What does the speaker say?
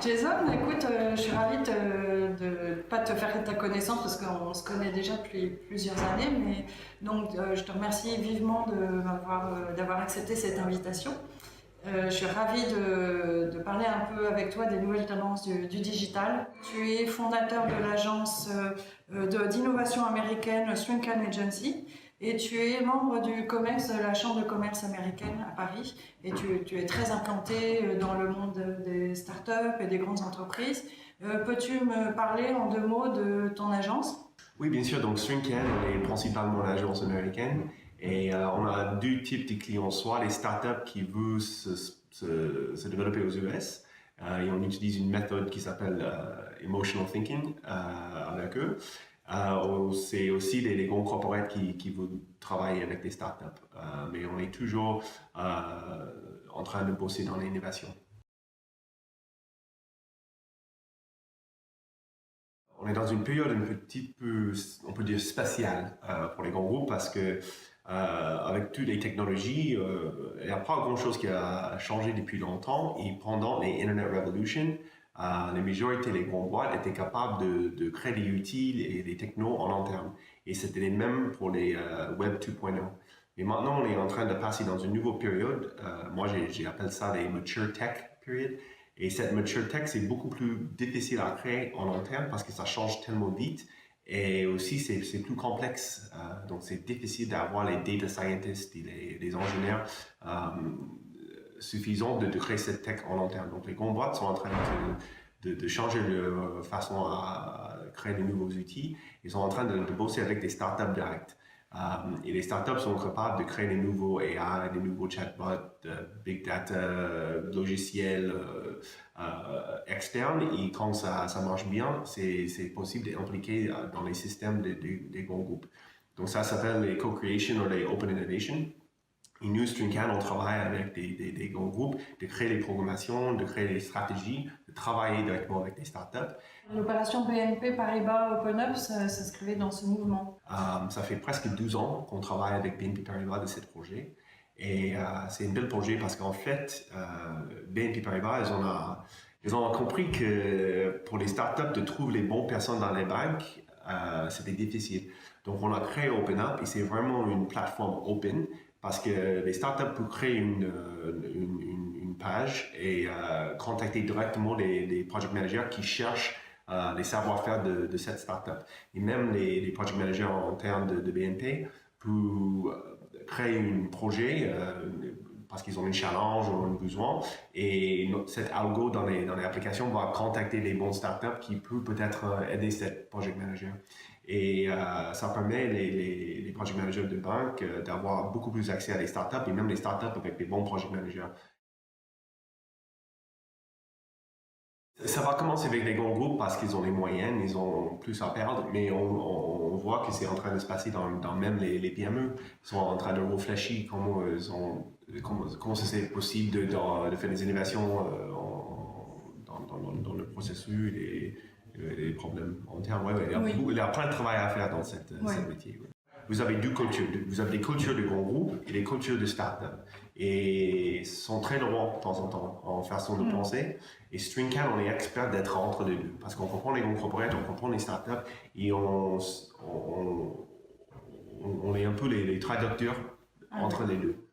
Jason, écoute, je suis ravie de pas te faire ta connaissance parce qu'on se connaît déjà depuis plusieurs années, mais donc je te remercie vivement d'avoir accepté cette invitation. Je suis ravie de parler un peu avec toi des nouvelles tendances du digital. Tu es fondateur de l'agence d'innovation américaine Swincan Agency et tu es membre du COMEX, de la Chambre de commerce américaine à Paris. Et tu es très implanté dans le monde des startups et des grandes entreprises. Peux-tu me parler en 2 mots de ton agence? Oui, bien sûr. Donc, Swincan, on est principalement l'agence américaine et on a 2 types de clients. Soit les startups qui veulent se développer aux US et on utilise une méthode qui s'appelle Emotional Thinking avec eux. C'est aussi les grands corporates qui veulent travailler avec des startups. Mais on est toujours en train de bosser dans l'innovation. On est dans une période un petit peu, on peut dire, spatiale pour les grands groupes parce que avec toutes les technologies, il n'y a pas grand-chose qui a changé depuis longtemps. Et pendant les Internet Revolution, la majorité des grandes boîtes étaient capables de créer des outils et des technos en long terme. Et c'était les mêmes pour les Web 2.0. Mais maintenant, on est en train de passer dans une nouvelle période. Moi, j'appelle ça les Mature Tech Period. Et cette mature tech, c'est beaucoup plus difficile à créer en long terme parce que ça change tellement vite. Et aussi, c'est plus complexe. Donc, c'est difficile d'avoir les data scientists et les ingénieurs suffisants de créer cette tech en long terme. Donc, les grandes boîtes sont en train de changer leur façon à créer de nouveaux outils. Ils sont en train de bosser avec des startups directes. Et les startups sont capables de créer des nouveaux AI, des nouveaux chatbots, big data, logiciels externes. Et quand ça marche bien, c'est possible d'impliquer dans les systèmes des grands groupes. Donc ça s'appelle les co-creation ou les open innovation. Et nous, Stringcan, on travaille avec des grands groupes, de créer les programmations, de créer les stratégies, de travailler directement avec des startups. L'opération BNP Paribas Open Up s'inscrivait dans ce mouvement. Ça fait presque 12 ans qu'on travaille avec BNP Paribas de ce projet. Et c'est un bel projet parce qu'en fait, BNP Paribas, ils ont compris que pour les startups, de trouver les bonnes personnes dans les banques, c'était difficile. Donc, on a créé Open Up et c'est vraiment une plateforme open parce que les startups peuvent créer une page et contacter directement les project managers qui cherchent les savoir-faire de cette startup. Et même les project managers en termes de BNP peuvent créer un projet parce qu'ils ont un challenge ou un besoin et cet algo dans les applications va contacter les bonnes startups qui peuvent peut-être aider cette project manager. Et ça permet les project managers de banque d'avoir beaucoup plus accès à les startups et même les startups avec des bons project managers. Ça va commencer avec les grands groupes parce qu'ils ont les moyens, ils ont plus à perdre, mais on voit que c'est en train de se passer dans même les PME. Ils sont en train de réfléchir comment c'est possible de faire des innovations dans le processus et les problèmes en termes. Ouais, il y a plein de travail à faire dans cette métier. Ouais. Vous avez 2 cultures. Vous avez des cultures de grands groupes et des cultures de start-up. Et sont très loin de temps en temps en façon de penser. Et Stringcan, on est expert d'être entre les deux. Parce qu'on comprend les grands corporates, on comprend les start-up et on est un peu les traducteurs entre les deux.